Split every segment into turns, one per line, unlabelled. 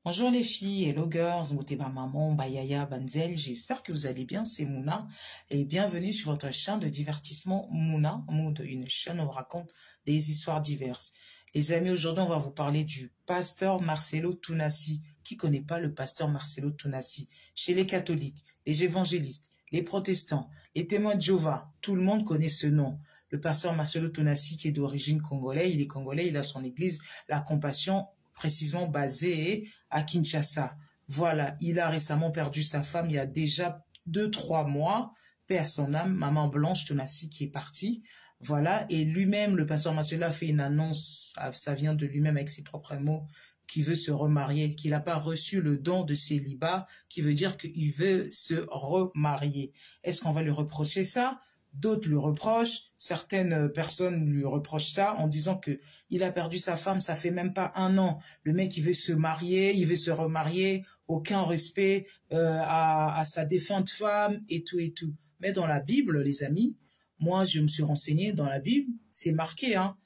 Bonjour les filles, hello girls, Moteba Maman, Bayaya, Banzel, j'espère que vous allez bien, c'est Mouna et bienvenue sur votre chaîne de divertissement Mouna, une chaîne où on raconte des histoires diverses. Les amis, aujourd'hui on va vous parler du pasteur Marcelo Tounassi. Qui connaît pas le pasteur Marcelo Tounassi? Chez les catholiques, les évangélistes, les protestants, les témoins de Jéhovah, tout le monde connaît ce nom. Le pasteur Marcelo Tounassi qui est d'origine congolais, il est congolais, il a son église, la Compassion, précisément basée à Kinshasa. Voilà, il a récemment perdu sa femme il y a déjà 2-3 mois. Paix à son âme, maman Blanche Tounassi qui est partie. Voilà, et lui-même, le pasteur Marcelo a fait une annonce, ça vient de lui-même avec ses propres mots, qui veut se remarier, qu'il n'a pas reçu le don de célibat, qui veut dire qu'il veut se remarier. Est-ce qu'on va lui reprocher ça? D'autres lui reprochent, certaines personnes lui reprochent ça en disant que il a perdu sa femme, ça fait même pas 1 an. Le mec, il veut se marier, il veut se remarier, aucun respect à sa défunte femme et tout et tout. Mais dans la Bible, les amis, moi je me suis renseigné dans la Bible, c'est marqué, hein.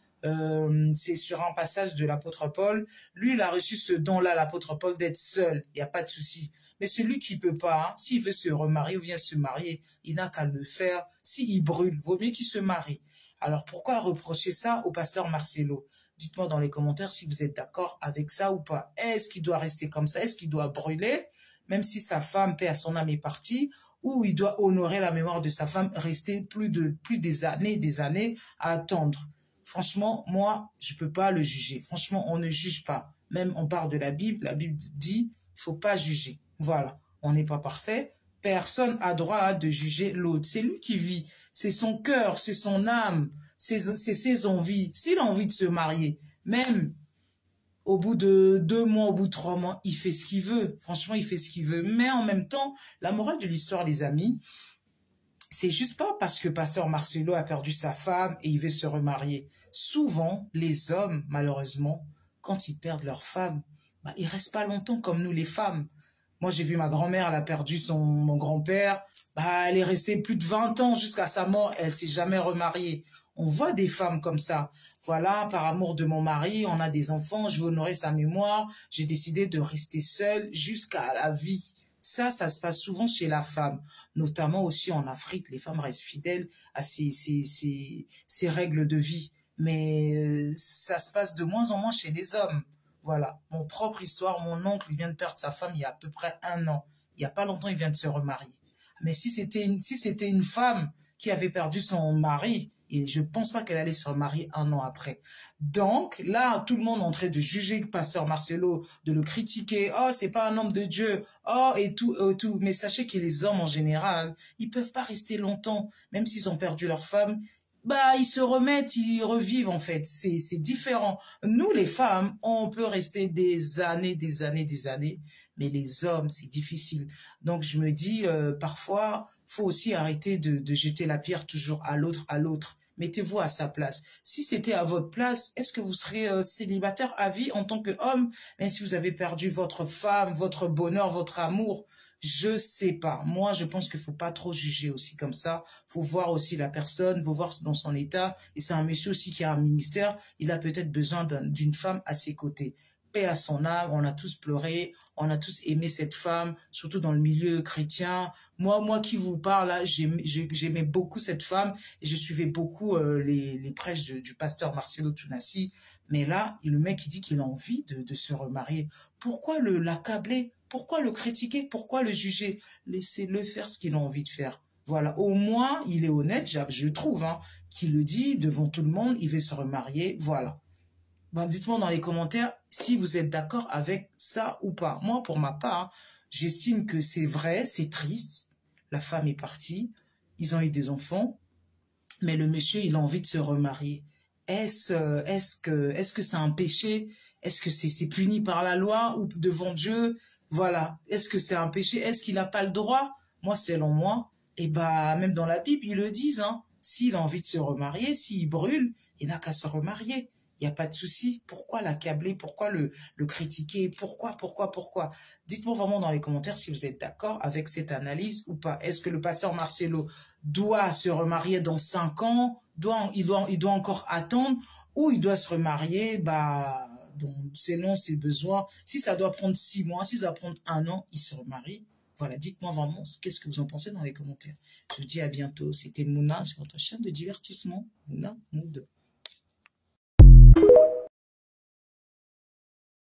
C'est sur un passage de l'apôtre Paul. Lui, il a reçu ce don-là, l'apôtre Paul, d'être seul. Il n'y a pas de souci. Mais celui qui peut pas, hein, s'il veut se remarier ou vient se marier, il n'a qu'à le faire. S'il brûle, vaut mieux qu'il se marie. Alors pourquoi reprocher ça au pasteur Marcelo? Dites-moi dans les commentaires si vous êtes d'accord avec ça ou pas. Est-ce qu'il doit rester comme ça? Est-ce qu'il doit brûler, même si sa femme, paix à son âme, est partie? Ou il doit honorer la mémoire de sa femme, rester plus des années à attendre? Franchement, moi, je peux pas le juger. Franchement, on ne juge pas. Même on parle de la Bible dit, il faut pas juger. Voilà, on n'est pas parfait. Personne a droit de juger l'autre. C'est lui qui vit. C'est son cœur, c'est son âme, c'est ses envies. S'il a envie de se marier, même au bout de 2 mois, au bout de 3 mois, il fait ce qu'il veut. Franchement, il fait ce qu'il veut. Mais en même temps, la morale de l'histoire, les amis, c'est juste pas parce que pasteur Marcelo a perdu sa femme et il veut se remarier. Souvent, les hommes, malheureusement, quand ils perdent leur femme, bah, ils restent pas longtemps comme nous les femmes. Moi, j'ai vu ma grand-mère, elle a perdu mon grand-père. Bah, elle est restée plus de 20 ans jusqu'à sa mort. Elle s'est jamais remariée. On voit des femmes comme ça. Voilà, par amour de mon mari, on a des enfants, je veux honorer sa mémoire. J'ai décidé de rester seule jusqu'à la vie. Ça se passe souvent chez la femme, notamment aussi en Afrique. Les femmes restent fidèles à ces règles de vie. Mais ça se passe de moins en moins chez les hommes. Voilà, mon propre histoire, mon oncle, il vient de perdre sa femme il y a à peu près 1 an. Il n'y a pas longtemps, il vient de se remarier. Mais si c'était une femme qui avait perdu son mari, et je pense pas qu'elle allait se remarier 1 an après. Donc, là, tout le monde est en train de juger le pasteur Marcelo, de le critiquer. Oh, c'est pas un homme de Dieu. Oh, et tout, tout. Mais sachez que les hommes, en général, ils peuvent pas rester longtemps. Même s'ils ont perdu leur femme, bah, ils se remettent, ils revivent, en fait. C'est différent. Nous, les femmes, on peut rester des années, des années, des années. Mais les hommes, c'est difficile. Donc, je me dis, parfois, faut aussi arrêter de jeter la pierre toujours à l'autre, à l'autre. Mettez-vous à sa place. Si c'était à votre place, est-ce que vous serez célibataire à vie en tant qu'homme, même si vous avez perdu votre femme, votre bonheur, votre amour? Je sais pas. Moi, je pense qu'il faut pas trop juger aussi comme ça. Faut voir aussi la personne, faut voir dans son état. Et c'est un monsieur aussi qui a un ministère. Il a peut-être besoin d'une femme à ses côtés. Paix à son âme, on a tous pleuré, on a tous aimé cette femme, surtout dans le milieu chrétien. Moi qui vous parle, là, j'aimais beaucoup cette femme et je suivais beaucoup les prêches du pasteur Marcelo Tounassi. Mais là, le mec, il dit qu'il a envie de se remarier. Pourquoi l'accabler? Pourquoi le critiquer? Pourquoi le juger? Laissez-le faire ce qu'il a envie de faire. Voilà, au moins, il est honnête, je trouve, hein, qu'il le dit devant tout le monde, il veut se remarier, voilà. Ben, dites-moi dans les commentaires si vous êtes d'accord avec ça ou pas. Moi, pour ma part, j'estime que c'est vrai, c'est triste. La femme est partie, ils ont eu des enfants, mais le monsieur, il a envie de se remarier. Est-ce que c'est un péché? Est-ce que c'est puni par la loi ou devant Dieu? Voilà. Est-ce que c'est un péché? Est-ce qu'il n'a pas le droit? Moi, selon moi, et bah, même dans la Bible, ils le disent, hein. S'il a envie de se remarier, s'il brûle, il n'a qu'à se remarier. Il n'y a pas de souci. Pourquoi l'accabler? Pourquoi le critiquer? Pourquoi? Dites-moi vraiment dans les commentaires si vous êtes d'accord avec cette analyse ou pas. Est-ce que le pasteur Marcelo doit se remarier dans 5 ans? Il doit encore attendre? Ou il doit se remarier, bah, donc selon ses besoins. Si ça doit prendre 6 mois, si ça doit prendre 1 an, il se remarie. Voilà, dites-moi vraiment qu'est-ce que vous en pensez dans les commentaires. Je vous dis à bientôt. C'était Mouna sur votre chaîne de divertissement. Mouna Mood.